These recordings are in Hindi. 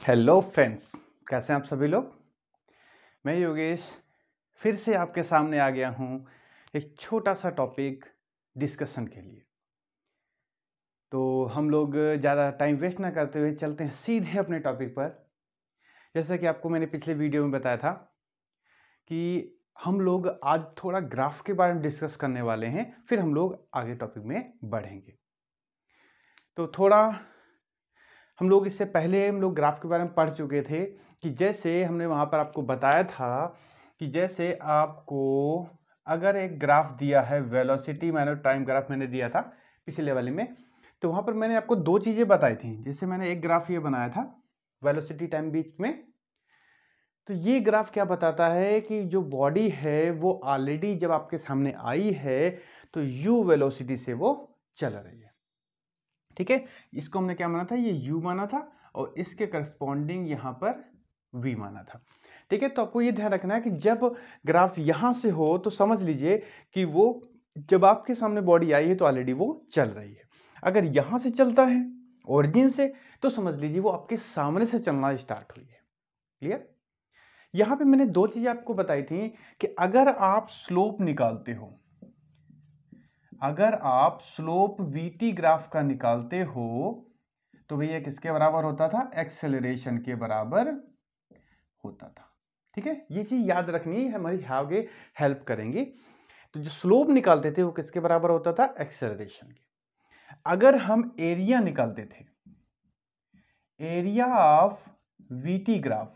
हेलो फ्रेंड्स, कैसे हैं आप सभी लोग। मैं योगेश फिर से आपके सामने आ गया हूँ एक छोटा सा टॉपिक डिस्कशन के लिए। तो हम लोग ज़्यादा टाइम वेस्ट ना करते हुए चलते हैं सीधे अपने टॉपिक पर। जैसा कि आपको मैंने पिछले वीडियो में बताया था कि हम लोग आज थोड़ा ग्राफ के बारे में डिस्कस करने वाले हैं, फिर हम लोग आगे टॉपिक में बढ़ेंगे। तो थोड़ा हम लोग इससे पहले हम लोग ग्राफ के बारे में पढ़ चुके थे कि जैसे हमने वहाँ पर आपको बताया था कि जैसे आपको अगर एक ग्राफ दिया है, वेलोसिटी माइनस टाइम ग्राफ मैंने दिया था पिछले वाले में, तो वहाँ पर मैंने आपको दो चीज़ें बताई थी। जैसे मैंने एक ग्राफ ये बनाया था वेलोसिटी टाइम बीच में, तो ये ग्राफ क्या बताता है कि जो बॉडी है वो ऑलरेडी जब आपके सामने आई है तो u वेलोसिटी से वो चल रही है। ठीक है, इसको हमने क्या माना था, ये u माना था और इसके करस्पॉन्डिंग यहाँ पर v माना था। ठीक है, तो आपको ये ध्यान रखना है कि जब ग्राफ यहाँ से हो तो समझ लीजिए कि वो जब आपके सामने बॉडी आई है तो ऑलरेडी वो चल रही है। अगर यहाँ से चलता है ओरिजिन से तो समझ लीजिए वो आपके सामने से चलना स्टार्ट हुई है। क्लियर। यहाँ पे मैंने दो चीजें आपको बताई थी कि अगर आप स्लोप निकालते हो, अगर आप स्लोप वीटी ग्राफ का निकालते हो तो भैया किसके बराबर होता था, एक्सेलरेशन के बराबर होता था। ठीक है, ये चीज याद रखनी है, हमारी आगे हेल्प करेंगी। तो जो स्लोप निकालते थे वो किसके बराबर होता था, एक्सेलरेशन के। अगर हम एरिया निकालते थे, एरिया ऑफ वीटी ग्राफ,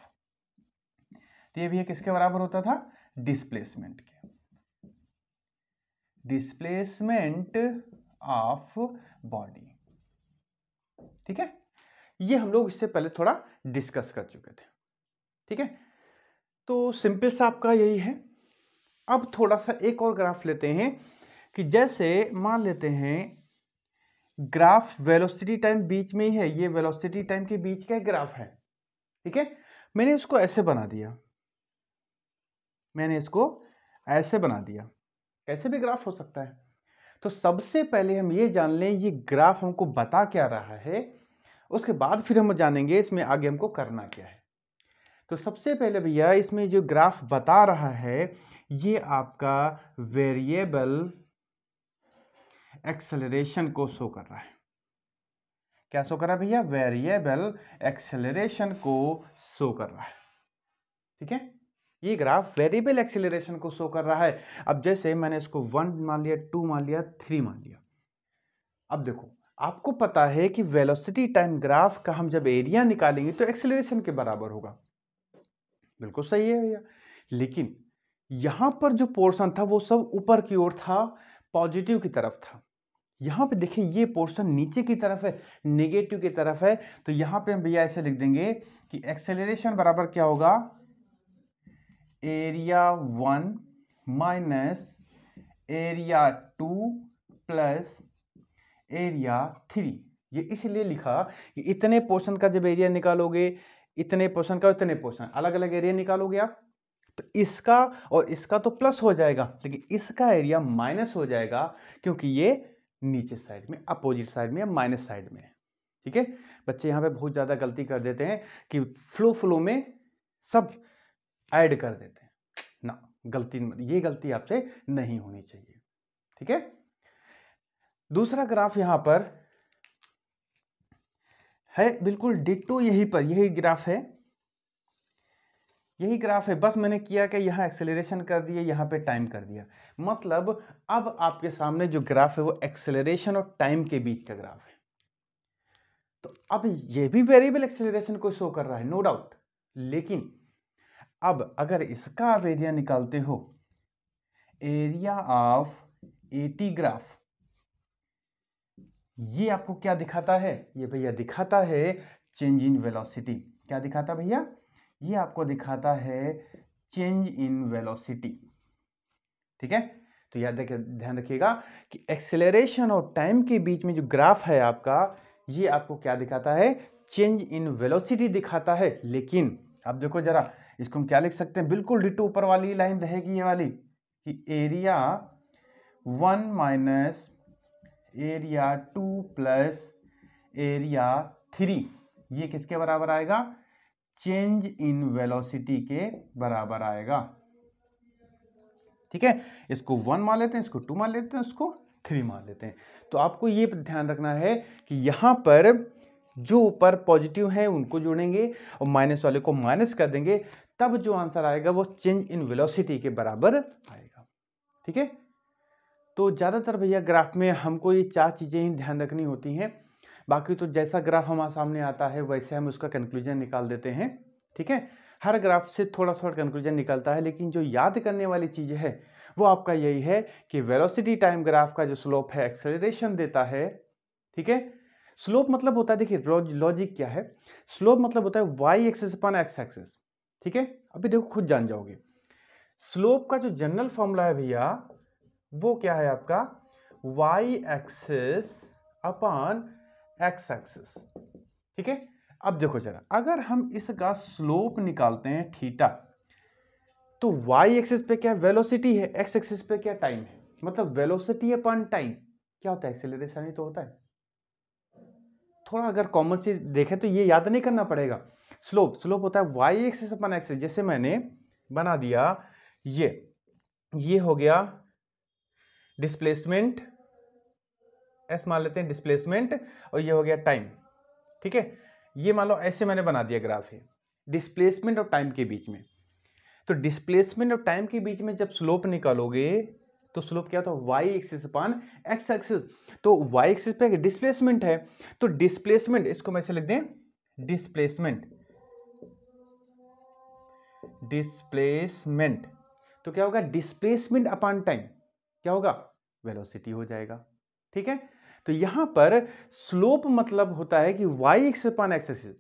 तो ये भैया किसके बराबर होता था, डिस्प्लेसमेंट के, डिस्प्लेसमेंट ऑफ बॉडी। ठीक है, ये हम लोग इससे पहले थोड़ा डिस्कस कर चुके थे। ठीक है, तो सिंपल सा आपका यही है। अब थोड़ा सा एक और ग्राफ लेते हैं कि जैसे मान लेते हैं ग्राफ वेलोसिटी टाइम बीच में ही है, ये वेलोसिटी टाइम के बीच का ग्राफ है। ठीक है, मैंने इसको ऐसे बना दिया, मैंने इसको ऐसे बना दिया, कैसे भी ग्राफ हो सकता है। तो सबसे पहले हम ये जान लें ये ग्राफ हमको बता क्या रहा है, उसके बाद फिर हम जानेंगे इसमें आगे हमको करना क्या है। तो सबसे पहले भैया इसमें जो ग्राफ बता रहा है ये आपका वेरिएबल एक्सेलरेशन को शो कर रहा है। क्या शो कर रहा है भैया, वेरिएबल एक्सेलरेशन को शो कर रहा है। ठीक है, ये ग्राफ वेरिएबल एक्सेलरेशन को शो कर रहा है। अब जैसे मैंने इसको 1 मान लिया, 2 मान लिया, 3 मान लिया। अब देखो आपको पता है कि वेलोसिटी टाइम ग्राफ का हम जब एरिया निकालेंगे तो एक्सेलरेशन के बराबर होगा। बिल्कुल सही है भैया, लेकिन यहां पर जो पोर्शन था वो सब ऊपर की ओर था, पॉजिटिव की तरफ था। यहां पे देखिए ये पोर्शन नीचे की तरफ है, नेगेटिव की तरफ है। तो यहां पे हम भैया ऐसे लिख देंगे कि एक्सेलरेशन बराबर क्या होगा, area 1 minus area 2 plus area 3। ये इसलिए लिखा कि इतने पोर्शन का जब एरिया निकालोगे, इतने पोर्शन का इतने पोर्शन अलग अलग एरिया निकालोगे आप, तो इसका और इसका तो प्लस हो जाएगा लेकिन इसका एरिया माइनस हो जाएगा क्योंकि ये नीचे साइड में, अपोजिट साइड में या माइनस साइड में है। ठीक है, बच्चे यहाँ पे बहुत ज़्यादा गलती कर देते हैं कि फ्लो में सब ऐड कर देते हैं ना, गलती, ये गलती आपसे नहीं होनी चाहिए। ठीक है, दूसरा ग्राफ यहां पर है बिल्कुल डिट्टो, यहीं पर यही ग्राफ है, यही ग्राफ है, बस मैंने किया कि यहाँ एक्सेलरेशन कर दिया, यहाँ पे टाइम कर दिया। मतलब अब आपके सामने जो ग्राफ है वो एक्सेलरेशन और टाइम के बीच का ग्राफ है। तो अब ये भी वेरिएबल एक्सेलरेशन को शो कर रहा है, नो डाउट, लेकिन अब अगर इसका आप एरिया निकालते हो, एरिया ऑफ एटी ग्राफ, ये आपको क्या दिखाता है, ये भैया दिखाता है चेंज इन वेलोसिटी। क्या दिखाता भैया, ये आपको दिखाता है चेंज इन वेलोसिटी। ठीक है, तो याद रखिए, ध्यान रखिएगा कि एक्सेलरेशन और टाइम के बीच में जो ग्राफ है आपका, ये आपको क्या दिखाता है, चेंज इन वेलोसिटी दिखाता है। लेकिन अब देखो जरा, इसको हम क्या लिख सकते हैं, बिल्कुल डिट्टो ऊपर वाली लाइन रहेगी ये वाली कि area 1 minus area 2 plus area 3, ये किसके बराबर आएगा, चेंज इन वेलोसिटी के बराबर आएगा। ठीक है, इसको 1 मान लेते हैं, इसको 2 मान लेते हैं, इसको 3 मान लेते हैं। तो आपको ये ध्यान रखना है कि यहां पर जो ऊपर पॉजिटिव है उनको जोड़ेंगे और माइनस वाले को माइनस कर देंगे, तब जो आंसर आएगा वो चेंज इन वेलोसिटी के बराबर आएगा। ठीक है, तो ज्यादातर भैया ग्राफ में हमको ये 4 चीजें ही ध्यान रखनी होती हैं। बाकी तो जैसा ग्राफ हमारे सामने आता है वैसे हम उसका कंक्लूजन निकाल देते हैं। ठीक है, हर ग्राफ से थोड़ा थोड़ा कंक्लूजन निकलता है, लेकिन जो याद करने वाली चीज है वो आपका यही है कि वेलोसिटी टाइम ग्राफ का जो स्लोप है एक्सेलरेशन देता है। ठीक है, स्लोप मतलब होता है, देखिए लॉजिक क्या है, स्लोप मतलब होता है Y axis upon X axis. ठीक है, अभी देखो खुद जान जाओगे। स्लोप का जो जनरल फॉर्मूला है भैया वो क्या है आपका, Y axis upon X axis. ठीक है, अब देखो जरा, अगर हम इसका स्लोप निकालते हैं थीटा, तो वाई एक्सिस पे क्या वेलोसिटी है, एक्स एक्सिस पे क्या टाइम है, मतलब वेलोसिटी अपॉन टाइम क्या होता है, एक्सेलरेशन ही तो होता है। थोड़ा अगर कॉमन से देखें तो ये याद नहीं करना पड़ेगा। स्लोप होता है वाई एक्सिस अपॉन एक्सिस। जैसे मैंने बना दिया ये हो गया डिस्प्लेसमेंट, एस मान लेते हैं डिस्प्लेसमेंट, और ये हो गया टाइम। ठीक है, ये मान लो ऐसे मैंने बना दिया ग्राफ है डिस्प्लेसमेंट और टाइम के बीच में। तो डिस्प्लेसमेंट और टाइम के बीच में जब स्लोप निकालोगे तो स्लोप क्या होता है, Y axis upon X axis. तो वाई एक्सिस पे डिस्प्लेसमेंट है, तो डिस्प्लेसमेंट इसको मैं से लिख दें डिस्प्लेसमेंट, तो क्या होगा डिस्प्लेसमेंट अपॉन टाइम, क्या होगा वेलोसिटी हो जाएगा। ठीक है, तो यहां पर स्लोप मतलब होता है कि Y axis upon X axis.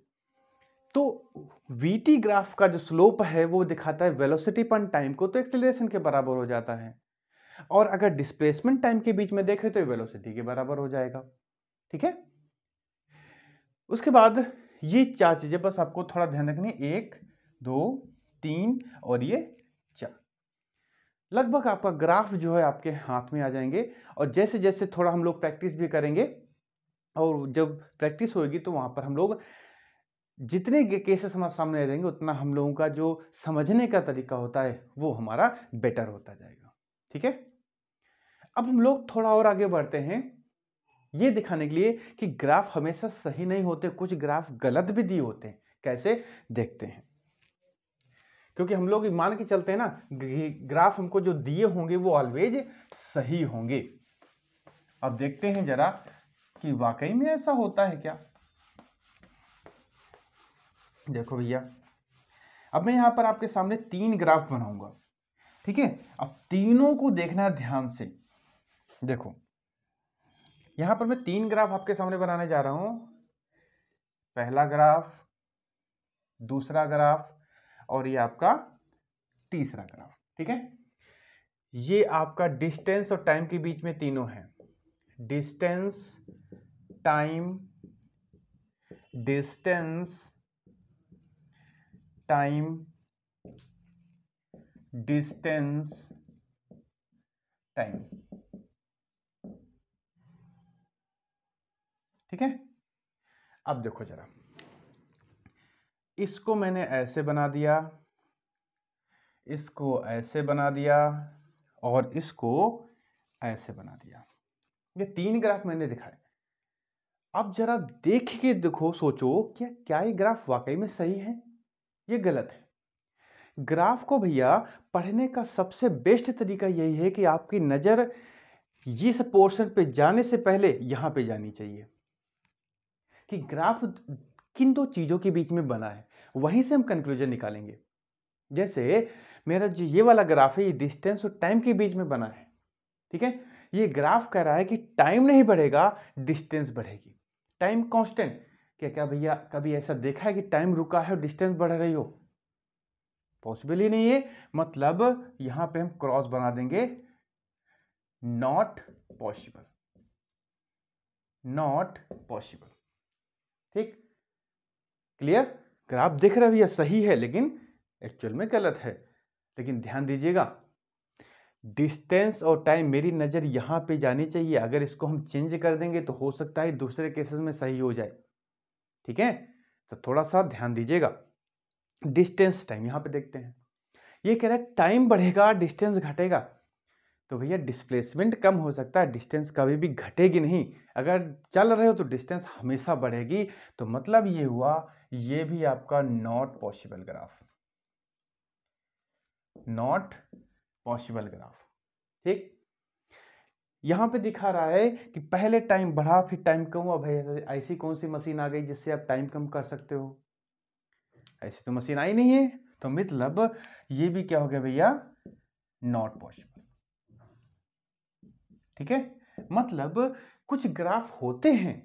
तो वीटी ग्राफ का जो स्लोप है वो दिखाता है वेलोसिटी अपॉन टाइम को, तो एक्सेलरेशन के बराबर हो जाता है। और अगर डिस्प्लेसमेंट टाइम के बीच में देखें तो वेलोसिटी के बराबर हो जाएगा। ठीक है, उसके बाद ये 4 चीजें बस आपको थोड़ा ध्यान रखनी, 1 2 3 और ये 4। लगभग आपका ग्राफ जो है आपके हाथ में आ जाएंगे। और जैसे जैसे थोड़ा हम लोग प्रैक्टिस भी करेंगे, और जब प्रैक्टिस होगी तो वहां पर हम लोग जितने केसेस हमारे सामने आ जाएंगे उतना हम लोगों का जो समझने का तरीका होता है वो हमारा बेटर होता जाएगा। ठीक है, अब हम लोग थोड़ा और आगे बढ़ते हैं ये दिखाने के लिए कि ग्राफ हमेशा सही नहीं होते, कुछ ग्राफ गलत भी दिए होते हैं। कैसे देखते हैं, क्योंकि हम लोग मान के चलते हैं ना ग्राफ हमको जो दिए होंगे वो ऑलवेज सही होंगे। अब देखते हैं जरा कि वाकई में ऐसा होता है क्या। देखो भैया, अब मैं यहां पर आपके सामने 3 ग्राफ बनाऊंगा। ठीक है, अब तीनों को देखना ध्यान से। देखो यहां पर मैं 3 ग्राफ आपके सामने बनाने जा रहा हूं, पहला ग्राफ, दूसरा ग्राफ और ये आपका तीसरा ग्राफ। ठीक है, ये आपका डिस्टेंस और टाइम के बीच में तीनों है, distance time, distance time, distance time. ठीक है, अब देखो जरा, इसको मैंने ऐसे बना दिया, इसको ऐसे बना दिया और इसको ऐसे बना दिया। ये 3 ग्राफ मैंने दिखाए। अब जरा देख के देखो, सोचो क्या ये ग्राफ वाकई में सही है, ये गलत है। ग्राफ को भैया पढ़ने का सबसे बेस्ट तरीका यही है कि आपकी नजर इस पोर्शन पे जाने से पहले यहां पे जानी चाहिए कि ग्राफ किन 2 चीजों के बीच में बना है, वहीं से हम कंक्लूजन निकालेंगे। जैसे मेरा जो ये वाला ग्राफ है ये डिस्टेंस और टाइम के बीच में बना है। ठीक है, ये ग्राफ कह रहा है कि टाइम नहीं बढ़ेगा, डिस्टेंस बढ़ेगी। टाइम कांस्टेंट, क्या भैया कभी ऐसा देखा है कि टाइम रुका है और डिस्टेंस बढ़ रही हो? पॉसिबल ही नहीं है। मतलब यहां पे हम क्रॉस बना देंगे, नॉट पॉसिबल, नॉट पॉसिबल। ठीक, क्लियर? ग्राफ दिख रहा है भैया सही है लेकिन एक्चुअल में गलत है। लेकिन ध्यान दीजिएगा, डिस्टेंस और टाइम मेरी नजर यहां पे जानी चाहिए। अगर इसको हम चेंज कर देंगे तो हो सकता है दूसरे केसेस में सही हो जाए। ठीक है, तो थोड़ा सा ध्यान दीजिएगा। डिस्टेंस टाइम यहां पे देखते हैं, ये कह रहा है टाइम बढ़ेगा डिस्टेंस घटेगा। तो भैया डिस्प्लेसमेंट कम हो सकता है, डिस्टेंस कभी भी घटेगी नहीं। अगर चल रहे हो तो डिस्टेंस हमेशा बढ़ेगी। तो मतलब ये हुआ, ये भी आपका not possible graph, not possible graph. ठीक, यहां पे दिखा रहा है कि पहले टाइम बढ़ा फिर टाइम कम हुआ। भाई ऐसी कौन सी मशीन आ गई जिससे आप टाइम कम कर सकते हो? ऐसी तो मशीन आई नहीं है। तो मतलब ये भी क्या हो गया भैया, नॉट पॉसिबल। ठीक है, मतलब कुछ ग्राफ होते हैं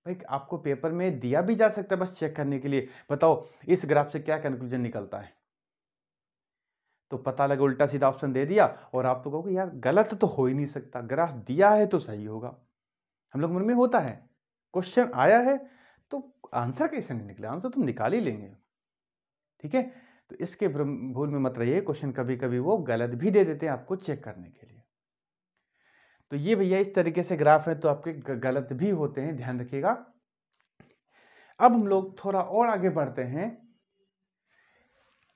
भाई, आपको पेपर में दिया भी जा सकता है बस चेक करने के लिए। बताओ इस ग्राफ से क्या कंक्लूजन निकलता है? तो पता लगे उल्टा सीधा ऑप्शन दे दिया और आप तो कहोगे यार गलत तो हो ही नहीं सकता, ग्राफ दिया है तो सही होगा। हम लोग मन में होता है, क्वेश्चन आया है तो आंसर कैसे नहीं निकले, आंसर तुम निकाल ही लेंगे। ठीक है, तो इसके भूल में मत रहिए, क्वेश्चन कभी कभी वो गलत भी दे देते हैं आपको चेक करने के लिए। तो ये भैया इस तरीके से ग्राफ है तो आपके गलत भी होते हैं, ध्यान रखिएगा। अब हम लोग थोड़ा और आगे बढ़ते हैं।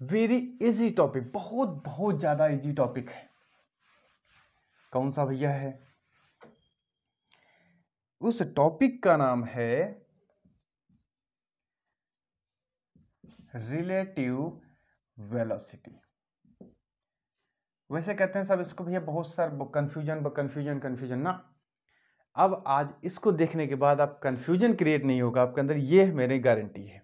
वेरी इजी टॉपिक, बहुत बहुत ज्यादा इजी टॉपिक है। कौन सा भैया है? उस टॉपिक का नाम है रिलेटिव वेलोसिटी। वैसे कहते हैं सब इसको भैया बहुत सारा कंफ्यूजन ना। अब आज इसको देखने के बाद आप कंफ्यूजन क्रिएट नहीं होगा आपके अंदर, ये मेरी गारंटी है।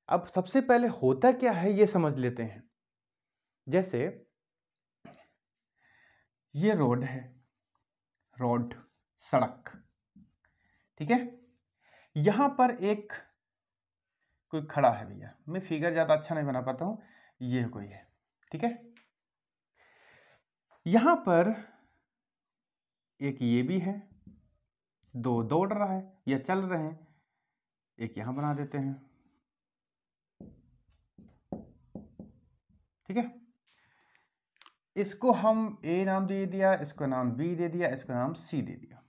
अब सबसे पहले होता क्या है ये समझ लेते हैं। जैसे ये रोड है, रोड सड़क, ठीक है, यहां पर एक कोई खड़ा है भैया, मैं फिगर ज्यादा अच्छा नहीं बना पाता हूं, ये कोई है, ठीक है। यहां पर एक ये भी है, दो दौड़ रहा है या चल रहे हैं, एक यहां बना देते हैं, ठीक है। इसको हम ए नाम दे दिया, इसको नाम बी दे दिया, इसको नाम सी दे दिया।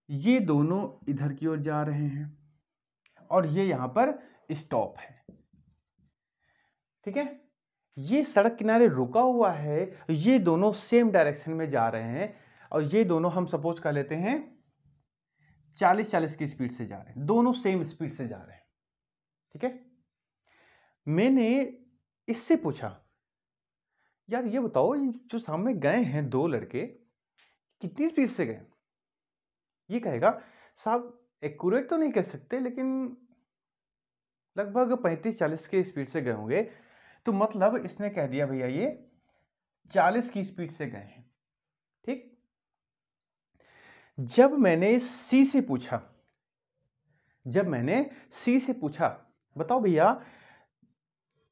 ये दोनों इधर की ओर जा रहे हैं और ये यहां पर स्टॉप है, ठीक है। ये सड़क किनारे रुका हुआ है, ये दोनों सेम डायरेक्शन में जा रहे हैं और ये दोनों हम सपोज कर लेते हैं 40-40 की स्पीड से जा रहे हैं, दोनों सेम स्पीड से जा रहे हैं, ठीक है। मैंने इससे पूछा यार ये बताओ जो सामने गए हैं दो लड़के कितनी स्पीड से गए? ये कहेगा साहब एक्यूरेट तो नहीं कह सकते लेकिन लगभग 35-40 के स्पीड से गए होंगे। तो मतलब इसने कह दिया भैया ये 40 की स्पीड से गए हैं, ठीक। जब मैंने सी से पूछा बताओ भैया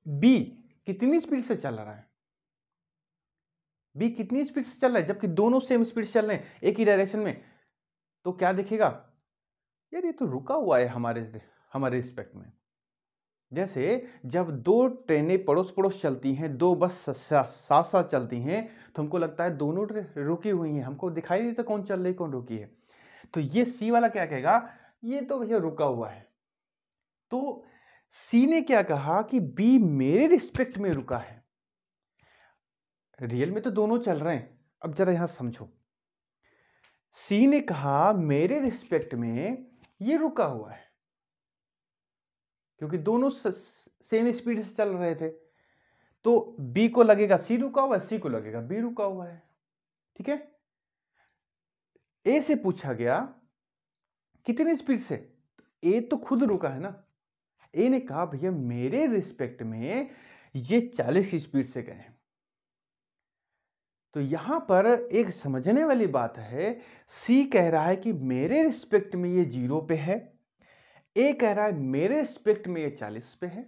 बी कितनी स्पीड से चल रहा है, बी कितनी स्पीड से चल रहा है, जबकि दोनों सेम स्पीड से चल रहे हैं एक ही डायरेक्शन में। तो क्या दिखेगा यार ये तो रुका हुआ है हमारे रिस्पेक्ट में। जैसे जब दो ट्रेनें पड़ोस पड़ोस चलती हैं, दो बस साथ साथ चलती हैं, तो हमको लगता है दोनों रुकी हुई हैं, हमको दिखाई नहीं देता कौन चल रही कौन रुकी है। तो ये सी वाला क्या कहेगा, ये तो भैया रुका हुआ है। तो सी ने क्या कहा कि बी मेरे रिस्पेक्ट में रुका है। रियल में तो दोनों चल रहे हैं, अब जरा यहां समझो। सी ने कहा मेरे रिस्पेक्ट में ये रुका हुआ है क्योंकि दोनों सेम स्पीड से चल रहे थे। तो बी को लगेगा सी रुका हुआ है, सी को लगेगा बी रुका हुआ है, ठीक है। ए से पूछा गया कितनी स्पीड से, ए तो खुद रुका है ना। ए ने कहा भैया मेरे रिस्पेक्ट में ये 40 की स्पीड से गए हैं। तो यहां पर एक समझने वाली बात है, सी कह रहा है कि मेरे रिस्पेक्ट में ये 0 पे है, ए कह रहा है मेरे रिस्पेक्ट में ये 40 पे है।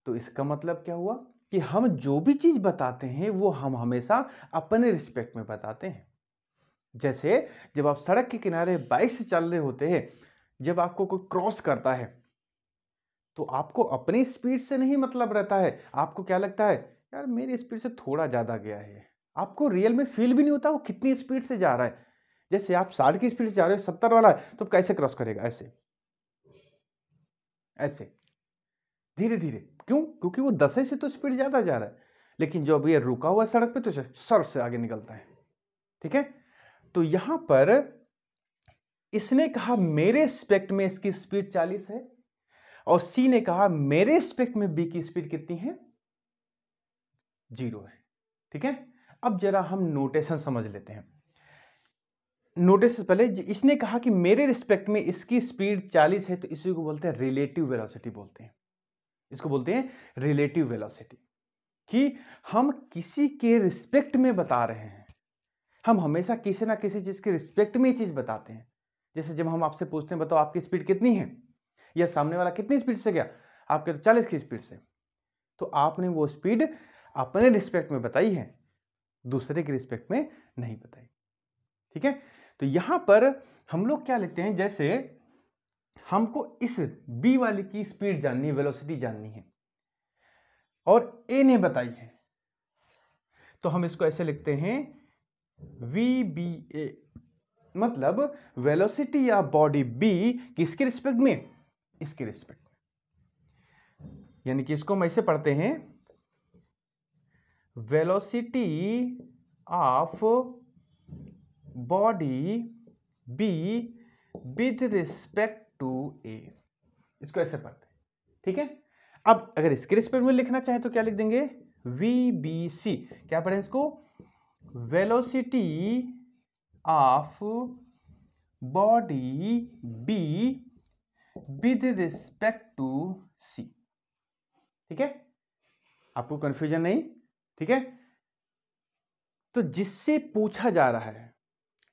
तो इसका मतलब क्या हुआ कि हम जो भी चीज बताते हैं वो हम हमेशा अपने रिस्पेक्ट में बताते हैं। जैसे जब आप सड़क के किनारे बाइक से चल रहे होते हैं, जब आपको कोई क्रॉस करता है तो आपको अपनी स्पीड से नहीं मतलब रहता है, आपको क्या लगता है यार मेरी स्पीड से थोड़ा ज्यादा गया है। आपको रियल में फील भी नहीं होता वो कितनी स्पीड से जा रहा है। जैसे आप 60 की स्पीड से जा रहे हो, 70 वाला है तो कैसे क्रॉस करेगा, ऐसे ऐसे, धीरे धीरे। क्यों? क्योंकि वो 10 से तो स्पीड ज्यादा जा रहा है, लेकिन जो अब ये रुका हुआ सड़क पे तो सर से आगे निकलता है। ठीक है, तो यहां पर इसने कहा मेरे रिस्पेक्ट में इसकी स्पीड 40 है, और सी ने कहा मेरे रिस्पेक्ट में बी की स्पीड कितनी है? 0 है। ठीक है, अब जरा हम नोटेशन समझ लेते हैं। नोटिस से पहले इसने कहा कि मेरे रिस्पेक्ट में इसकी स्पीड 40 है, तो इसी को बोलते हैं रिलेटिव वेलोसिटी बोलते हैं। इसको बोलते हैं रिलेटिव वेलोसिटी, कि हम किसी के रिस्पेक्ट में बता रहे हैं। हम हमेशा किसी ना किसी चीज के रिस्पेक्ट में ये चीज बताते हैं। जैसे जब हम आपसे पूछते हैं बताओ आपकी स्पीड कितनी है, या सामने वाला कितनी स्पीड से गया, आप कहते 40 की स्पीड से, तो आपने वो स्पीड अपने रिस्पेक्ट में बताई है, दूसरे के रिस्पेक्ट में नहीं बताई। ठीक है, तो यहां पर हम लोग क्या लिखते हैं, जैसे हमको इस बी वाली की स्पीड जाननी है, वेलोसिटी जाननी है, और ए ने बताई है, तो हम इसको ऐसे लिखते हैं वी बी ए, मतलब वेलोसिटी या बॉडी बी किसके रिस्पेक्ट में? इसके रिस्पेक्ट में। यानी कि इसको हम ऐसे पढ़ते हैं, velocity of body B with respect to A, इसको ऐसे पढ़ते हैं। ठीक है, अब अगर इसके रिस्पेक्ट में लिखना चाहे तो क्या लिख देंगे? V B C. क्या पढ़ें इसको? Velocity of body B with respect to C. ठीक है, आपको कंफ्यूजन नहीं? ठीक है, तो जिससे पूछा जा रहा है,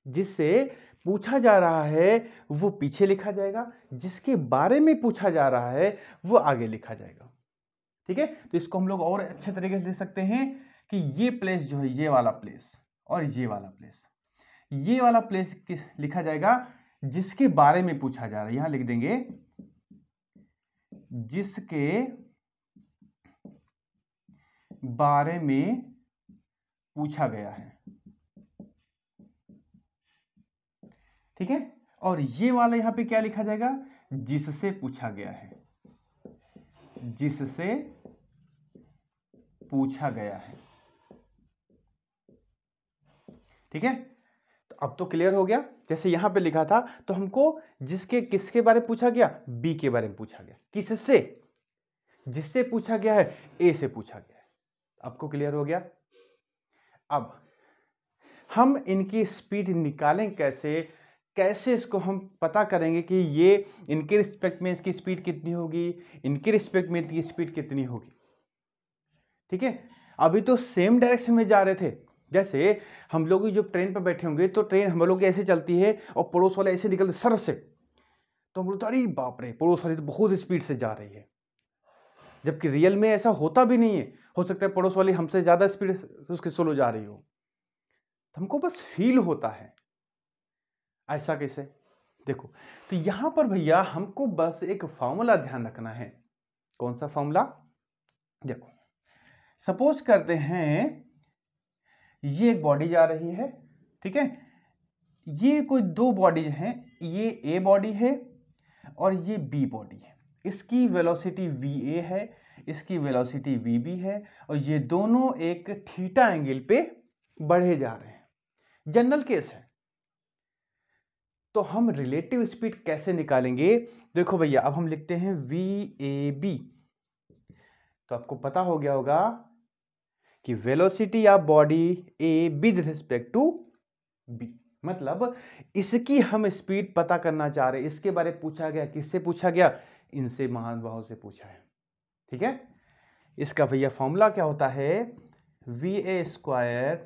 जिससे पूछा जा रहा है वो पीछे लिखा जाएगा, जिसके बारे में पूछा जा रहा है वो आगे लिखा जाएगा। ठीक है, तो इसको हम लोग और अच्छे तरीके से लिख सकते हैं कि ये प्लेस जो है, ये वाला प्लेस और ये वाला प्लेस, ये वाला प्लेस किस लिखा जाएगा? जिसके बारे में पूछा जा रहा है। यहां लिख देंगे जिसके बारे में पूछा गया है। ठीक है, और ये वाला यहां पे क्या लिखा जाएगा? जिससे पूछा गया है, जिससे पूछा गया है। ठीक है, तो अब तो क्लियर हो गया। जैसे यहां पे लिखा था, तो हमको जिसके किसके बारे में पूछा गया? बी के बारे में पूछा गया। किससे? जिससे पूछा गया है, ए से पूछा गया है। आपको क्लियर हो गया? अब हम इनकी स्पीड निकालें कैसे? कैसे इसको हम पता करेंगे कि ये इनके रिस्पेक्ट में इसकी स्पीड कितनी होगी, इनके रिस्पेक्ट में इनकी स्पीड कितनी होगी? ठीक है, अभी तो सेम डायरेक्शन में जा रहे थे। जैसे हम लोग जब ट्रेन पर बैठे होंगे तो ट्रेन हम लोग ऐसे चलती है और पड़ोस वाले ऐसे निकलते सर से, तो हम लोग अरे बाप रे, पड़ोस वाली तो बहुत स्पीड से जा रही है, जबकि रियल में ऐसा होता भी नहीं है। हो सकता है पड़ोस वाली हमसे ज्यादा स्पीड उसके स्लो जा रही हो, तो हमको बस फील होता है। ऐसा कैसे? देखो, तो यहां पर भैया हमको बस एक फॉर्मूला ध्यान रखना है। कौन सा फॉर्मूला? देखो, सपोज करते हैं ये एक बॉडी जा रही है। ठीक है, ये कोई दो बॉडी हैं, ये ए बॉडी है और ये बी बॉडी है। इसकी वेलोसिटी वी ए है, इसकी वेलोसिटी वी बी है, और ये दोनों एक थीटा एंगल पे बढ़े जा रहे हैं। जनरल केस है, तो हम रिलेटिव स्पीड कैसे निकालेंगे? देखो भैया, अब हम लिखते हैं वी ए बी, तो आपको पता हो गया होगा कि velocity of body A with respect to B, मतलब इसकी हम स्पीड पता करना चाह रहे हैं। इसके बारे में पूछा गया, किससे पूछा गया? इनसे, महानुभाव से पूछा है। ठीक है, इसका भैया फॉर्मूला क्या होता है? V A square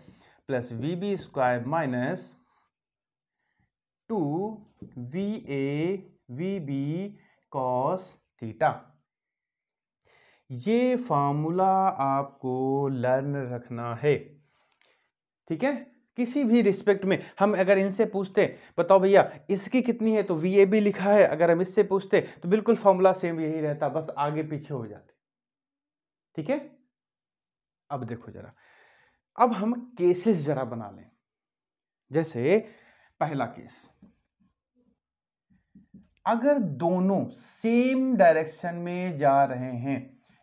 plus V B square minus 2 V A V B cos theta. ये फॉर्मूला आपको लर्न रखना है। ठीक है, किसी भी रिस्पेक्ट में हम अगर इनसे पूछते बताओ भैया इसकी कितनी है, तो वी ए बी लिखा है। अगर हम इससे पूछते तो बिल्कुल फॉर्मूला सेम यही रहता, बस आगे पीछे हो जाते। ठीक है, अब देखो जरा, अब हम केसेस जरा बना लें। जैसे पहला केस, अगर दोनों सेम डायरेक्शन में जा रहे हैं,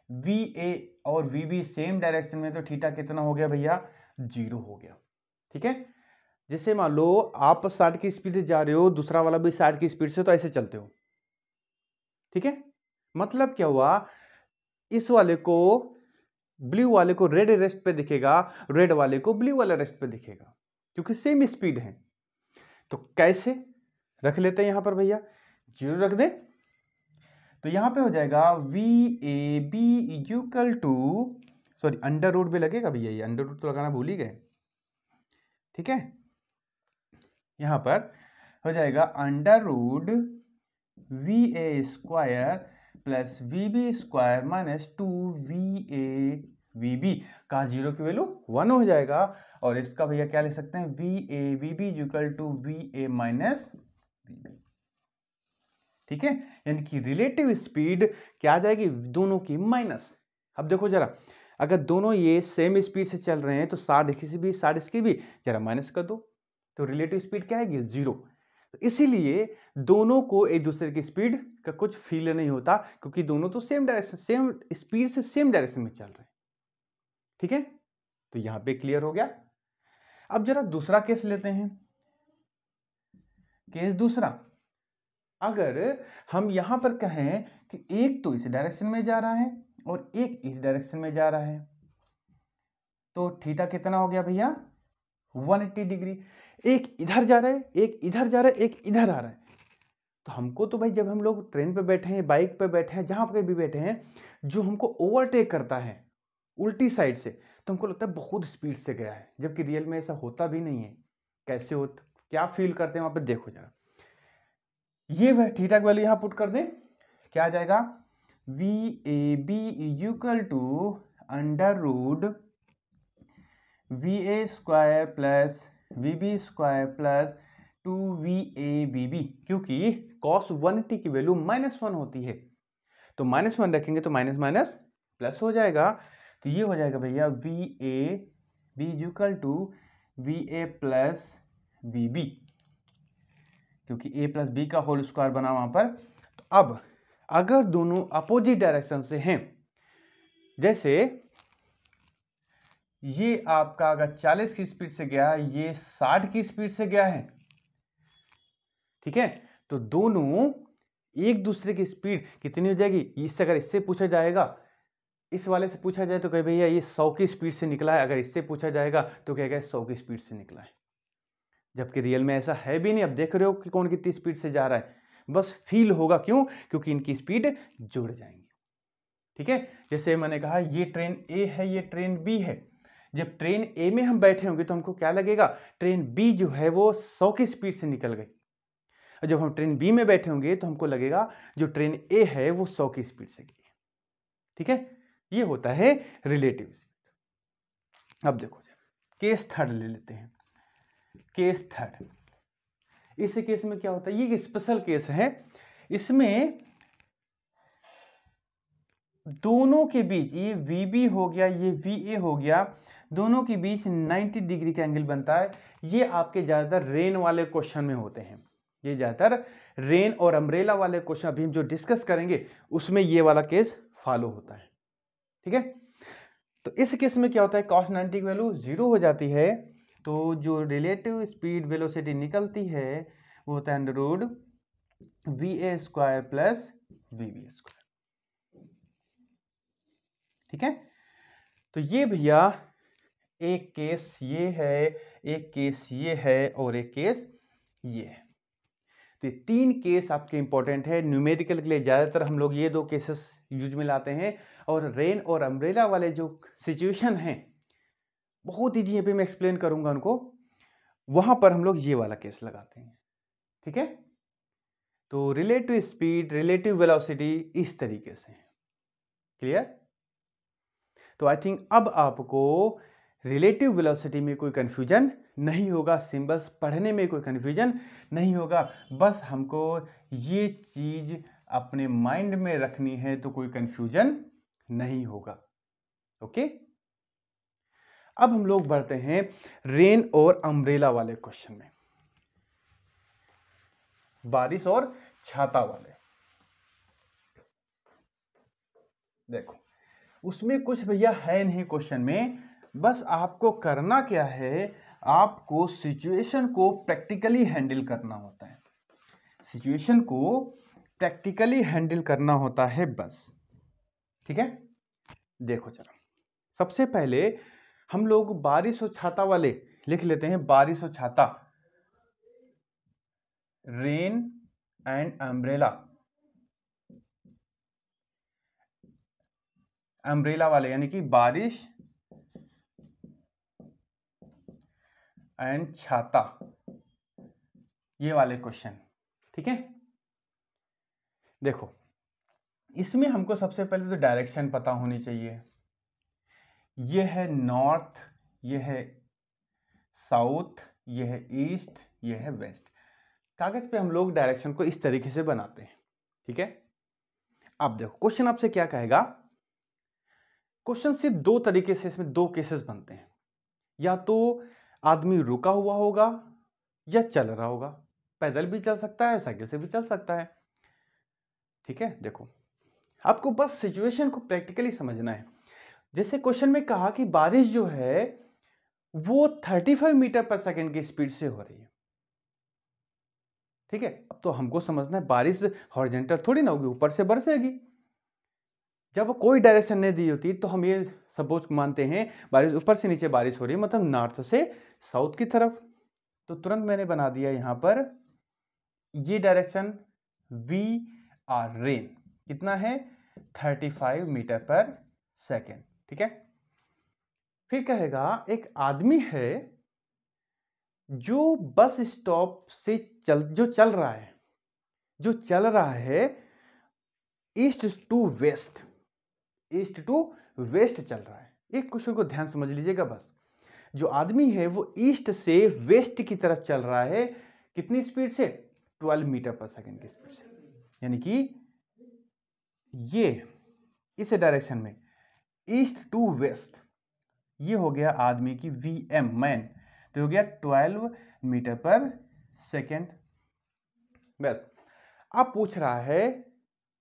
VA और VB सेम डायरेक्शन में, तो थीटा कितना हो गया भैया? 0 हो गया। ठीक है, जैसे मान लो आप 60 की स्पीड से जा रहे हो, दूसरा वाला भी 60 की स्पीड से, तो ऐसे चलते हो। ठीक है, मतलब क्या हुआ, इस वाले को, ब्लू वाले को रेड रेस्ट पे दिखेगा, रेड वाले को ब्लू वाले रेस्ट पे दिखेगा, क्योंकि सेम स्पीड है। तो कैसे रख लेते हैं यहां पर भैया? 0 रख दे, तो यहां पे हो जाएगा VAB equal to, sorry under root भी लगेगा भैया, ये अंडर रूट तो लगाना भूल ही गए। ठीक है, यहां पर हो जाएगा under root VA square plus VB square minus 2VAVB का 0 की वैल्यू 1 हो जाएगा। और इसका भैया क्या ले सकते हैं? VAVB equal to VA minus VB। ठीक है, यानी कि रिलेटिव स्पीड क्या आ जाएगी? दोनों की माइनस। अब देखो जरा, अगर दोनों ये सेम स्पीड से चल रहे हैं तो 60 इसकी भी 60 इसकी भी, जरा माइनस कर दो, तो रिलेटिव स्पीड क्या आएगी? 0। तो इसीलिए दोनों को एक दूसरे की स्पीड का कुछ फील नहीं होता, क्योंकि दोनों तो सेम डायरेक्शन, सेम स्पीड से सेम डायरेक्शन में चल रहे हैं। ठीक है, तो यहां पे क्लियर हो गया। अब जरा दूसरा केस लेते हैं। केस दूसरा, अगर हम यहां पर कहें कि एक तो इस डायरेक्शन में जा रहा है और एक इस डायरेक्शन में जा रहा है, तो थीटा कितना हो गया भैया? 180 डिग्री। एक इधर जा रहा है, एक इधर जा रहा है, एक इधर आ रहा है। तो हमको तो भाई, जब हम लोग ट्रेन पे बैठे हैं, बाइक पे बैठे हैं, जहां पे भी बैठे हैं, जो हमको ओवरटेक करता है उल्टी साइड से, तो हमको लगता है बहुत स्पीड से गया है, जबकि रियल में ऐसा होता भी नहीं है। कैसे होता, क्या फील करते हैं वहां पे, देखो जरा। ये वह थीटा की वैल्यू यहां पुट कर दें, क्या आ जाएगा? VAB equal to under root VA square plus VB square plus 2VAVB, क्योंकि cos 180 की वैल्यू -1 होती है, तो -1 रखेंगे तो माइनस माइनस प्लस हो जाएगा। तो ये हो जाएगा भैया VAB equal to VA plus VB, क्योंकि A प्लस B का होल स्क्वायर बना वहां पर। तो अब अगर दोनों अपोजिट डायरेक्शन से हैं, जैसे ये आपका अगर 40 की स्पीड से गया, ये 60 की स्पीड से गया है, ठीक है, तो दोनों एक दूसरे की स्पीड कितनी हो जाएगी? इससे अगर इससे पूछा जाएगा, इस वाले से पूछा जाए तो कहे भैया ये 100 की स्पीड से निकला है, अगर इससे पूछा जाएगा तो कहेगा 100 की स्पीड से निकला है, जबकि रियल में ऐसा है भी नहीं। अब देख रहे हो कि कौन कितनी स्पीड से जा रहा है, बस फील होगा। क्यों? क्योंकि इनकी स्पीड जुड़ जाएंगी। ठीक है, जैसे मैंने कहा ये ट्रेन ए है, ये ट्रेन बी है। जब ट्रेन ए में हम बैठे होंगे तो हमको क्या लगेगा? ट्रेन बी जो है वो 100 की स्पीड से निकल गई। और जब हम ट्रेन बी में बैठे होंगे तो हमको लगेगा जो ट्रेन ए है वो 100 की स्पीड से गई। ठीक है, ये होता है रिलेटिव स्पीड। अब देखो केस थर्ड ले लेते हैं। केस थर्ड, इस केस में क्या होता है? ये स्पेशल केस है। इसमें दोनों के बीच, ये VB हो गया, ये VA हो गया, दोनों के बीच 90 डिग्री का एंगल बनता है। ये आपके ज्यादातर रेन वाले क्वेश्चन में होते हैं। ये ज्यादातर रेन और अम्ब्रेला वाले क्वेश्चन अभी हम जो डिस्कस करेंगे उसमें ये वाला केस फॉलो होता है। ठीक है, तो इस केस में क्या होता है? cos 90 की वैल्यू 0 हो जाती है, तो जो रिलेटिव स्पीड वेलोसिटी निकलती है वो होता है under root VA square plus VB square. ठीक है, तो ये भैया एक केस ये है, एक केस ये है और एक केस ये है। तो ये 3 केस आपके इंपॉर्टेंट है। न्यूमेरिकल के लिए ज्यादातर हम लोग ये 2 केसेस यूज में लाते हैं, और रेन और अम्ब्रेला वाले जो सिचुएशन हैं बहुत ईजी है, पे मैं एक्सप्लेन करूंगा उनको, वहां पर हम लोग ये वाला केस लगाते हैं। ठीक है, तो रिलेटिव स्पीड, रिलेटिव वेलोसिटी इस तरीके से। क्लियर? तो आई थिंक अब आपको रिलेटिव वेलोसिटी में कोई कंफ्यूजन नहीं होगा, सिंबल्स पढ़ने में कोई कंफ्यूजन नहीं होगा। बस हमको ये चीज अपने माइंड में रखनी है तो कोई कंफ्यूजन नहीं होगा। ओके, अब हम लोग बढ़ते हैं रेन और अम्ब्रेला वाले क्वेश्चन में। बारिश और छाता वाले। देखो उसमें कुछ भैया है नहीं क्वेश्चन में, बस आपको करना क्या है, आपको सिचुएशन को प्रैक्टिकली हैंडल करना होता है, सिचुएशन को प्रैक्टिकली हैंडल करना होता है बस। ठीक है, देखो जरा, सबसे पहले हम लोग बारिश और छाता वाले लिख लेते हैं। बारिश और छाता, रेन एंड अम्ब्रेला, अम्ब्रेला वाले यानी कि बारिश एंड छाता, ये वाले क्वेश्चन। ठीक है, देखो इसमें हमको सबसे पहले तो डायरेक्शन पता होनी चाहिए। ये है नॉर्थ, ये है साउथ, ये है ईस्ट, ये है वेस्ट। कागज पे हम लोग डायरेक्शन को इस तरीके से बनाते हैं। ठीक है, अब देखो क्वेश्चन आपसे क्या कहेगा। क्वेश्चन सिर्फ दो तरीके से, इसमें दो केसेस बनते हैं, या तो आदमी रुका हुआ होगा या चल रहा होगा, पैदल भी चल सकता है, साइकिल से भी चल सकता है। ठीक है, देखो आपको बस सिचुएशन को प्रैक्टिकली समझना है। जैसे क्वेश्चन में कहा कि बारिश जो है वो 35 मीटर पर सेकंड की स्पीड से हो रही है। ठीक है, अब तो हमको समझना है बारिश हॉरिजॉन्टल थोड़ी ना होगी, ऊपर से बरसेगी। जब कोई डायरेक्शन नहीं दी होती तो हम ये सपोज मानते हैं बारिश ऊपर से नीचे बारिश हो रही है, मतलब नॉर्थ से साउथ की तरफ। तो तुरंत मैंने बना दिया यहां पर ये डायरेक्शन वी आर रेन कितना है 35 मीटर पर सेकेंड। ठीक है, फिर कहेगा एक आदमी है जो बस स्टॉप से जो चल रहा है east to west, east to west चल रहा है। एक क्वेश्चन को ध्यान समझ लीजिएगा बस, जो आदमी है वो ईस्ट से वेस्ट की तरफ चल रहा है, कितनी स्पीड से 12 मीटर पर सेकंड की स्पीड से, यानी कि ये इस डायरेक्शन में ईस्ट टू वेस्ट, ये हो गया आदमी की वीएम मैन, तो हो गया 12 मीटर पर सेकेंड। बस अब पूछ रहा है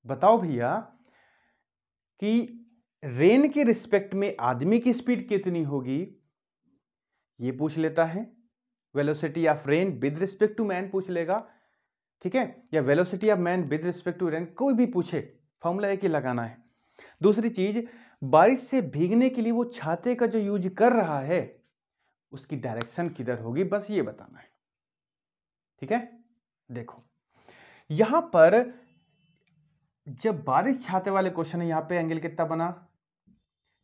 बताओ भैया कि रेन के रिस्पेक्ट में आदमी की स्पीड कितनी होगी, ये पूछ लेता है। Velocity of rain with respect to man पूछ लेगा। ठीक है, या velocity of man with respect to rain, कोई भी पूछे फॉर्मूला एक ही लगाना है। दूसरी चीज, बारिश से भीगने के लिए वो छाते का जो यूज कर रहा है उसकी डायरेक्शन किधर होगी, बस ये बताना है। ठीक है, देखो यहां पर जब बारिश छाते वाले क्वेश्चन है, यहां पे एंगल कितना बना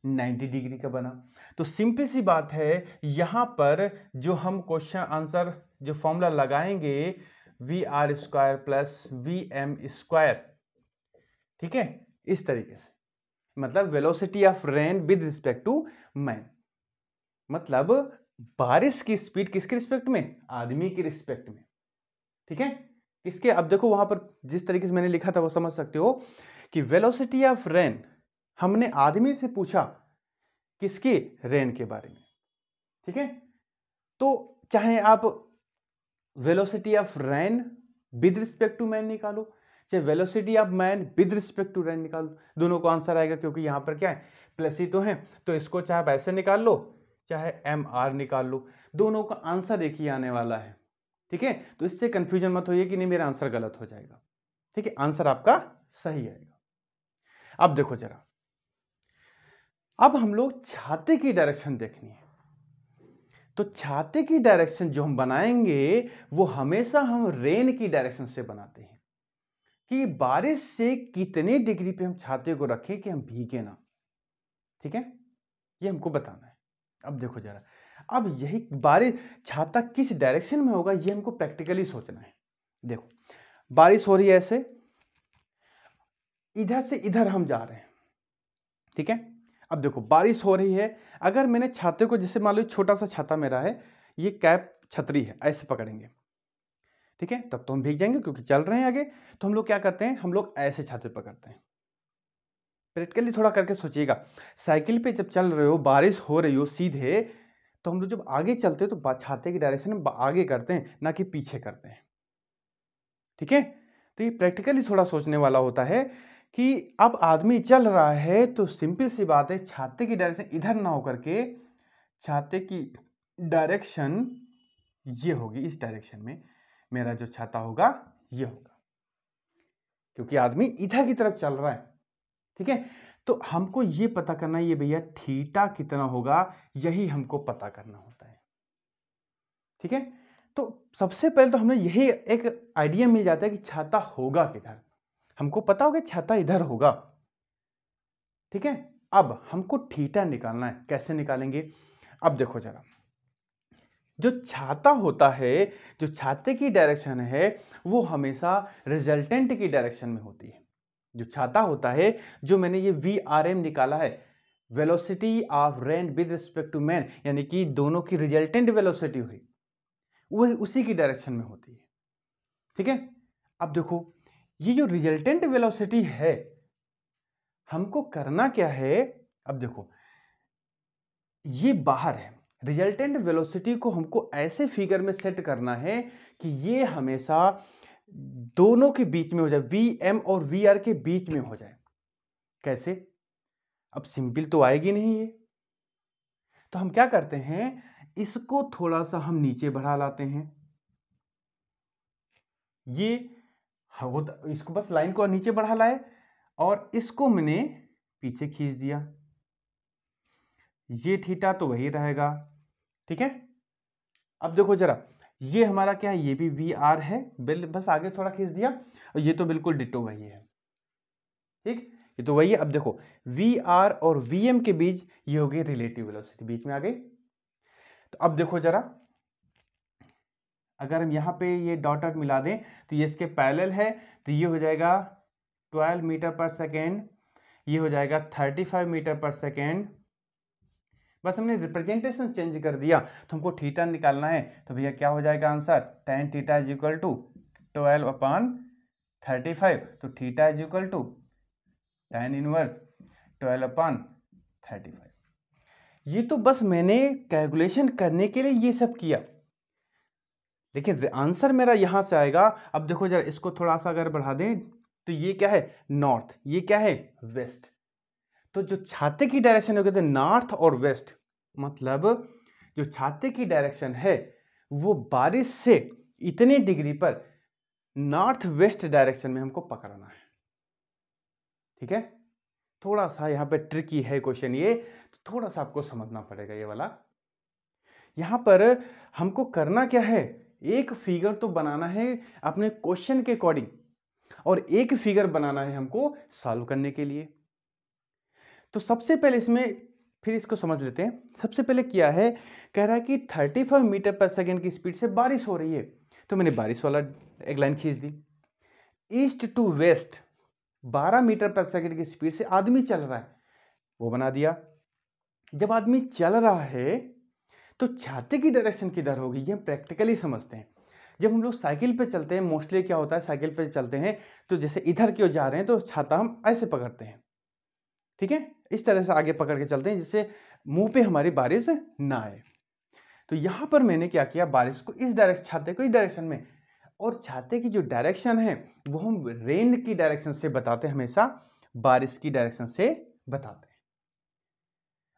90 डिग्री का बना। तो सिंपल सी बात है, यहां पर जो हम क्वेश्चन आंसर जो फॉर्मूला लगाएंगे V R square plus V M square, ठीक है, इस तरीके से, मतलब velocity of rain with respect to man, मतलब बारिश की स्पीड किसके रिस्पेक्ट में, आदमी के रिस्पेक्ट में। ठीक है, किसके, अब देखो वहां पर जिस तरीके से मैंने लिखा था वो समझ सकते हो कि वेलोसिटी ऑफ रेन हमने आदमी से पूछा, किसके, रेन के बारे में। ठीक है, तो चाहे आप velocity of rain with respect to man निकालो, चाहे velocity of man with respect to rain निकालो, दोनों को आंसर आएगा, क्योंकि यहां पर क्या है प्लस ही तो है। तो इसको चाहे आप ऐसे निकाल लो चाहे एम आर निकाल लो, दोनों का आंसर एक ही आने वाला है। ठीक है, तो इससे कंफ्यूजन मत होइए कि नहीं मेरा आंसर गलत हो जाएगा। ठीक है, आंसर आपका सही आएगा। अब देखो जरा, अब हम लोग छाते की डायरेक्शन देखनी है। तो छाते की डायरेक्शन जो हम बनाएंगे वो हमेशा हम रेन की डायरेक्शन से बनाते हैं, कि बारिश से कितने डिग्री पे हम छाते को रखें कि हम भीगे ना। ठीक है, ये हमको बताना है। अब देखो जरा, अब यही बारिश छाता किस डायरेक्शन में होगा ये हमको प्रैक्टिकली सोचना है। देखो बारिश हो रही है ऐसे, इधर से इधर हम जा रहे हैं। ठीक है, अब देखो बारिश हो रही है, अगर मैंने छाते को, जैसे मान लो छोटा सा छाता मेरा है, ये कैप छतरी है, ऐसे पकड़ेंगे, ठीक है, तब तो हम भीग जाएंगे क्योंकि चल रहे हैं आगे। तो हम लोग क्या करते हैं, हम लोग ऐसे छाते पकड़ते हैं। प्रैक्टिकली थोड़ा करके सोचिएगा, साइकिल पे जब चल रहे हो, बारिश हो रही हो सीधे, तो हम लोग जब आगे चलते हैं तो छाते की डायरेक्शन आगे करते हैं, ना कि पीछे करते हैं। ठीक है, तो ये प्रैक्टिकली थोड़ा सोचने वाला होता है कि अब आदमी चल रहा है तो सिंपल सी बात है, छाते की डायरेक्शन इधर ना होकर के छाते की डायरेक्शन ये होगी, इस डायरेक्शन में मेरा जो छाता होगा ये होगा, क्योंकि आदमी इधर की तरफ चल रहा है। ठीक है, तो हमको ये पता करना है ये भैया थीटा कितना होगा, यही हमको पता करना होता है। ठीक है, तो सबसे पहले तो हमें यही एक आइडिया मिल जाता है कि छाता होगा किधर, हमको पता होगा छाता इधर होगा। ठीक है, अब हमको थीटा निकालना है। कैसे निकालेंगे? अब देखो जरा, जो छाता होता है, जो छाते की डायरेक्शन है, वो हमेशा रिजल्टेंट की डायरेक्शन में होती है। जो छाता होता है, जो मैंने ये VRM निकाला है, velocity of rain with respect to man, यानी कि दोनों की रिजल्टेंट वेलोसिटी हुई, वो उसी की डायरेक्शन में होती है। ठीक है, अब देखो ये जो रिजल्टेंट वेलोसिटी है, हमको करना क्या है? अब देखो ये बाहर है, रिजल्टेंट वेलोसिटी को हमको ऐसे फिगर में सेट करना है कि ये हमेशा दोनों के बीच में हो जाए, VM और VR के बीच में हो जाए। कैसे? अब सिंपल तो आएगी नहीं ये, तो हम क्या करते हैं, इसको थोड़ा सा हम नीचे बढ़ा लाते हैं। ये इसको बस लाइन को नीचे बढ़ा लाए और इसको मैंने पीछे खींच दिया, ये थीटा तो वही रहेगा। ठीक है, अब देखो जरा, ये हमारा क्या है, ये भी VR है, बस आगे थोड़ा खींच दिया, और ये तो बिल्कुल डिट्टो वही है। ठीक, ये तो वही है। अब देखो VR और VM के बीच ये हो गई रिलेटिव वेलोसिटी, बीच में आ गई। तो अब देखो जरा, अगर हम यहाँ पे ये डॉट डॉट मिला दें तो ये इसके पैरेलल है, तो ये हो जाएगा 12 मीटर पर सेकेंड, ये हो जाएगा 35 मीटर पर सेकेंड। बस हमने रिप्रेजेंटेशन चेंज कर दिया, तो हमको थीटा निकालना है, तो भैया क्या हो जाएगा answer, tan theta is equal to 12/35, तो theta is equal to tan inverse 12/35। ये तो बस मैंने कैलकुलेशन करने के लिए ये सब किया, लेकिन आंसर मेरा यहां से आएगा। अब देखो जरा, इसको थोड़ा सा अगर बढ़ा दें तो ये क्या है, नॉर्थ, ये क्या है, वेस्ट। तो जो छाते की डायरेक्शन हो गए थे नॉर्थ और वेस्ट, मतलब जो छाते की डायरेक्शन है वो बारिश से इतने डिग्री पर नॉर्थ वेस्ट डायरेक्शन में हमको पकड़ना है। ठीक है, थोड़ा सा यहाँ पे ट्रिकी है क्वेश्चन ये, तो थोड़ा सा आपको समझना पड़ेगा ये वाला। यहाँ पर हमको करना क्या है, एक फिगर तो बनाना है अपने क्वेश्चन के अकॉर्डिंग, और एक फिगर बनाना है हमको सॉल्व करने के लिए। तो सबसे पहले इसमें फिर इसको समझ लेते हैं। सबसे पहले क्या है, कह रहा है कि 35 मीटर पर सेकेंड की स्पीड से बारिश हो रही है, तो मैंने बारिश वाला एक लाइन खींच दी। ईस्ट टू वेस्ट 12 मीटर पर सेकेंड की स्पीड से आदमी चल रहा है, वो बना दिया। जब आदमी चल रहा है तो छाते की डायरेक्शन किधर होगी, ये हम प्रैक्टिकली समझते हैं। जब हम लोग साइकिल पे चलते हैं, मोस्टली क्या होता है, साइकिल पे चलते हैं तो जैसे इधर की ओर जा रहे हैं तो छाता हम ऐसे पकड़ते हैं। ठीक है, इस तरह से आगे पकड़ के चलते हैं जिससे मुंह पे हमारी बारिश ना आए। तो यहां पर मैंने क्या किया, बारिश को इस डायरेक्शन, छाते को इस डायरेक्शन में, और छाते की जो डायरेक्शन है वो हम रेन की डायरेक्शन से बताते हैं, हमेशा बारिश की डायरेक्शन से बताते हैं।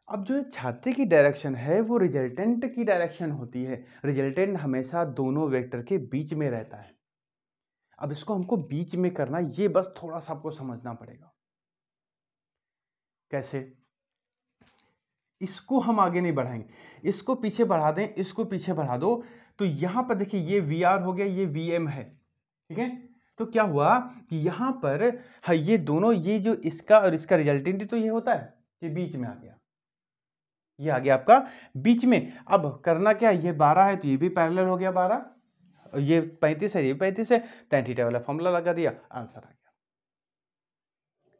अब जो छाते की डायरेक्शन है वो रिजल्टेंट की डायरेक्शन होती है, रिजल्टेंट हमेशा दोनों वेक्टर के बीच में रहता है। अब इसको हमको बीच में करना, ये बस थोड़ा सा आपको समझना पड़ेगा। कैसे? इसको हम आगे नहीं बढ़ाएंगे, इसको पीछे बढ़ा दें, इसको पीछे बढ़ा दो, तो यहां पर देखिए ये VR हो गया, ये VM है। ठीक है, तो क्या हुआ कि यहां पर हाँ, ये दोनों, ये जो इसका और इसका रिजल्टेंट तो ये होता है, ये बीच में आ गया, ये आ गया आपका बीच में। अब करना क्या है, ये 12 है तो ये भी पैरेलल हो गया 12, और ये 35 है, ये 35 है, tan थीटा वाला फॉर्मूला लगा दिया, आंसर आ गया।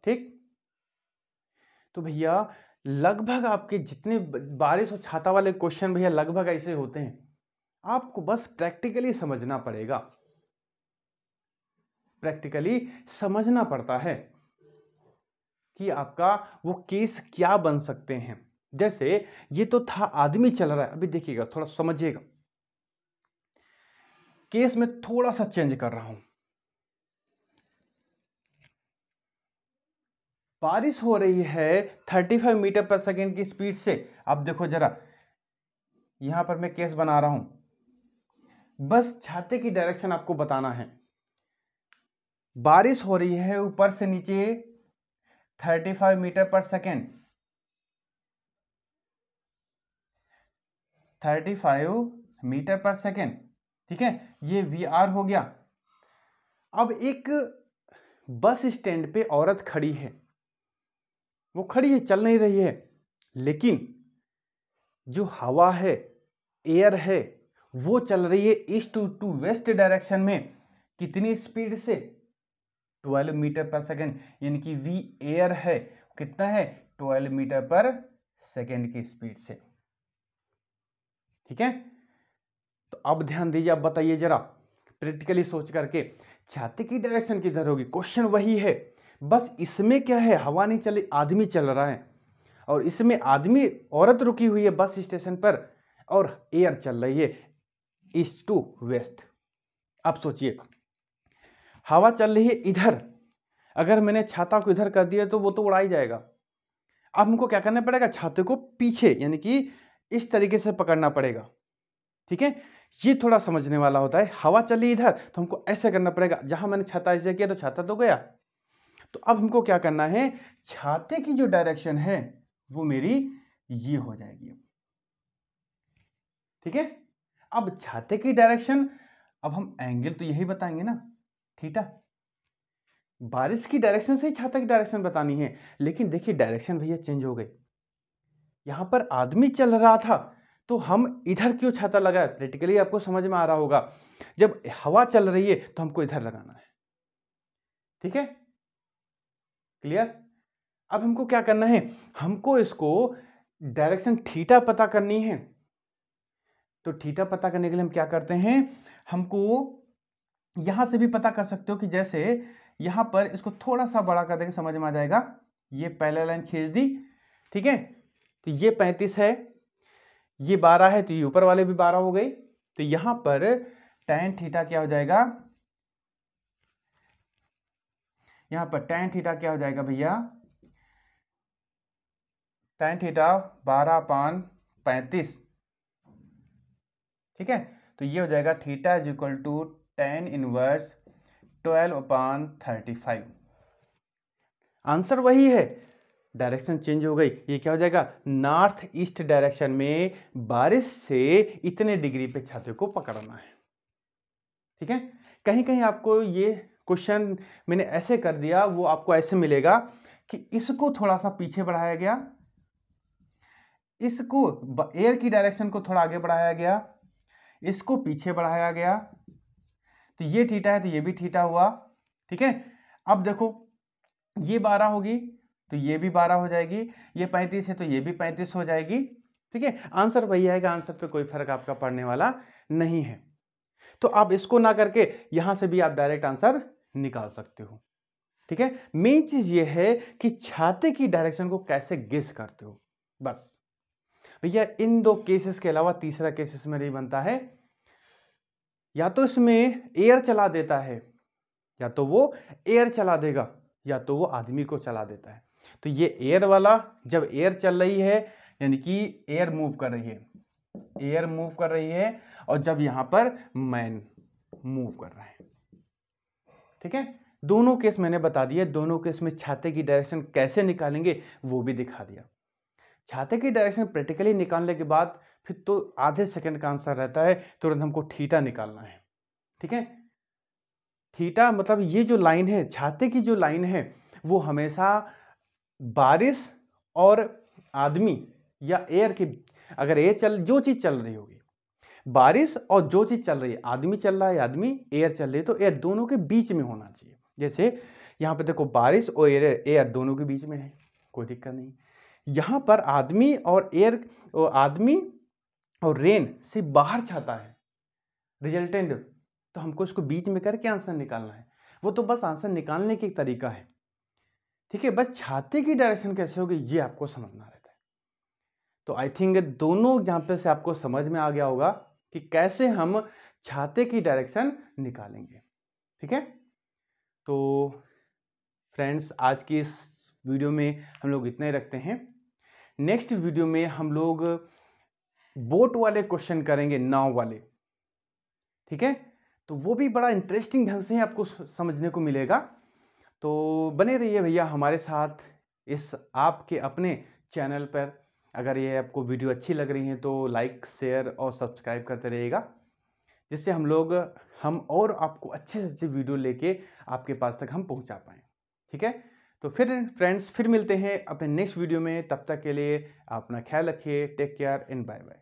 ठीक, तो भैया लगभग आपके जितने बारिश और छाता वाले क्वेश्चन भैया लगभग ऐसे होते हैं, आपको बस प्रैक्टिकली समझना पड़ेगा, प्रैक्टिकली समझना पड़ता है कि आपका वो केस क्या बन सकते हैं। जैसे ये तो था आदमी चल रहा है, अभी देखिएगा थोड़ा समझिएगा, केस में थोड़ा सा चेंज कर रहा हूं। बारिश हो रही है 35 मीटर पर सेकेंड की स्पीड से। अब देखो जरा, यहां पर मैं केस बना रहा हूं, बस छाते की डायरेक्शन आपको बताना है। बारिश हो रही है ऊपर से नीचे 35 मीटर पर सेकेंड, 35 मीटर पर सेकेंड, ठीक है, ये VR हो गया। अब एक बस स्टैंड पे औरत खड़ी है, वो खड़ी है, चल नहीं रही है, लेकिन जो हवा है, एयर है, वो चल रही है ईस्ट टू वेस्ट डायरेक्शन में। कितनी स्पीड से? 12 मीटर पर सेकेंड, यानी कि V एयर है कितना है? 12 मीटर पर सेकेंड की स्पीड से, ठीक है। तो अब ध्यान दीजिए, अब बताइए जरा प्रैक्टिकली सोच करके, छाते की डायरेक्शन किधर होगी? क्वेश्चन वही है, बस इसमें क्या है, हवा नहीं चली, आदमी चल रहा है, और इसमें आदमी, औरत रुकी हुई है बस स्टेशन पर, और एयर चल रही है ईस्ट टू वेस्ट। अब सोचिए, हवा चल रही है इधर, अगर मैंने छाता को इधर कर दिया तो वो तो उड़ा ही जाएगा। अब हमको क्या करना पड़ेगा? छाते को पीछे, यानी कि इस तरीके से पकड़ना पड़ेगा, ठीक है। ये थोड़ा समझने वाला होता है। हवा चली इधर तो हमको ऐसे करना पड़ेगा, जहां मैंने छाता ऐसे किया तो छाता तो गया। तो अब हमको क्या करना है? छाते की जो डायरेक्शन है वो मेरी ये हो जाएगी, ठीक है। अब छाते की डायरेक्शन, अब हम एंगल तो यही बताएंगे ना, थीटा। बारिश की डायरेक्शन से ही छाता की डायरेक्शन बतानी है, लेकिन देखिए डायरेक्शन भैया चेंज हो गई। यहां पर आदमी चल रहा था तो हम इधर क्यों छाता लगाए? प्रैक्टिकली आपको समझ में आ रहा होगा, जब हवा चल रही है तो हमको इधर लगाना है, ठीक है, क्लियर। अब हमको क्या करना है? हमको इसको डायरेक्शन थीटा पता करनी है। तो थीटा पता करने के लिए हम क्या करते हैं? हमको यहां से भी पता कर सकते हो कि जैसे यहां पर इसको थोड़ा सा बड़ा कर देंगे, समझ में आ जाएगा। ये पहले लाइन खींच दी, ठीक है, तो ये 35 है, ये 12 है, तो ये ऊपर वाले भी 12 हो गई। तो यहां पर tan थीटा क्या हो जाएगा? यहां पर tan थीटा क्या हो जाएगा भैया? tan थीटा 12/35, ठीक है। तो ये हो जाएगा theta is equal to tan inverse 12/35। Answer वही है, डायरेक्शन चेंज हो गई। ये क्या हो जाएगा? नॉर्थ ईस्ट डायरेक्शन में बारिश से इतने डिग्री पे छाते को पकड़ना है, ठीक है। कहीं कहीं आपको ये क्वेश्चन मैंने ऐसे कर दिया, वो आपको ऐसे मिलेगा कि इसको थोड़ा सा पीछे बढ़ाया गया, इसको एयर की डायरेक्शन को थोड़ा आगे बढ़ाया गया, इसको पीछे बढ़ाया गया, तो ये थीटा है तो ये भी थीटा हुआ, ठीक है। अब देखो, ये 12 होगी तो ये भी 12 हो जाएगी, ये 35 है तो ये भी 35 हो जाएगी, ठीक है। आंसर वही आएगा, आंसर पे कोई फर्क आपका पड़ने वाला नहीं है। तो आप इसको ना करके यहां से भी आप डायरेक्ट आंसर निकाल सकते हो, ठीक है। मेन चीज ये है कि छाते की डायरेक्शन को कैसे गेस करते हो, बस भैया। इन दो केसेस के अलावा तीसरा केसेस में नहीं बनता है, या तो इसमें एयर चला देता है, या तो वो एयर चला देगा, या तो वो आदमी को चला देता है। तो ये एयर वाला, जब एयर चल रही है यानी कि एयर मूव कर रही है, एयर मूव कर रही है, और जब यहां पर मैन मूव कर रहा है, ठीक है। दोनों केस मैंने बता दिया, दोनों केस में छाते की डायरेक्शन कैसे निकालेंगे वो भी दिखा दिया। छाते की डायरेक्शन प्रैक्टिकली निकालने के बाद फिर तो आधे सेकंड का आंसर रहता है, तुरंत हमको थीटा निकालना है, ठीक है। थीटा मतलब ये जो लाइन है, छाते की जो लाइन है, वो हमेशा बारिश और आदमी या एयर की, अगर जो चीज चल रही होगी, बारिश और जो चीज चल रही है, आदमी चल रहा है, आदमी, एयर चल रही है, तो एयर दोनों के बीच में होना चाहिए। जैसे यहां पे देखो, बारिश और एयर दोनों के बीच में है, कोई दिक्कत नहीं। यहां पर आदमी और एयर, आदमी और रेन से बाहर छाता है रिजल्टेंट, तो हमको इसको बीच में करके आंसर निकालना है। वो तो बस आंसर निकालने की एक तरीका है, ठीक है। बस छाते की डायरेक्शन कैसे होगी ये आपको समझना रहता है। तो आई थिंक दोनों यहां पे से आपको समझ में आ गया होगा कि कैसे हम छाते की डायरेक्शन निकालेंगे, ठीक है। तो फ्रेंड्स, आज की इस वीडियो में हम लोग इतना ही रखते हैं। नेक्स्ट वीडियो में हम लोग बोट वाले क्वेश्चन करेंगे, नाव वाले, ठीक है। तो वो भी बड़ा इंटरेस्टिंग ढंग से आपको समझने को मिलेगा। तो बने रहिए भैया हमारे साथ इस आपके अपने चैनल पर। अगर ये आपको वीडियो अच्छी लग रही है तो लाइक, शेयर और सब्सक्राइब करते रहिएगा, जिससे हम और आपको अच्छे से अच्छे वीडियो लेके आपके पास तक हम पहुंचा पाएँ, ठीक है। तो फिर फ्रेंड्स, फिर मिलते हैं अपने नेक्स्ट वीडियो में। तब तक के लिए अपना ख्याल रखिए। Take care and bye bye.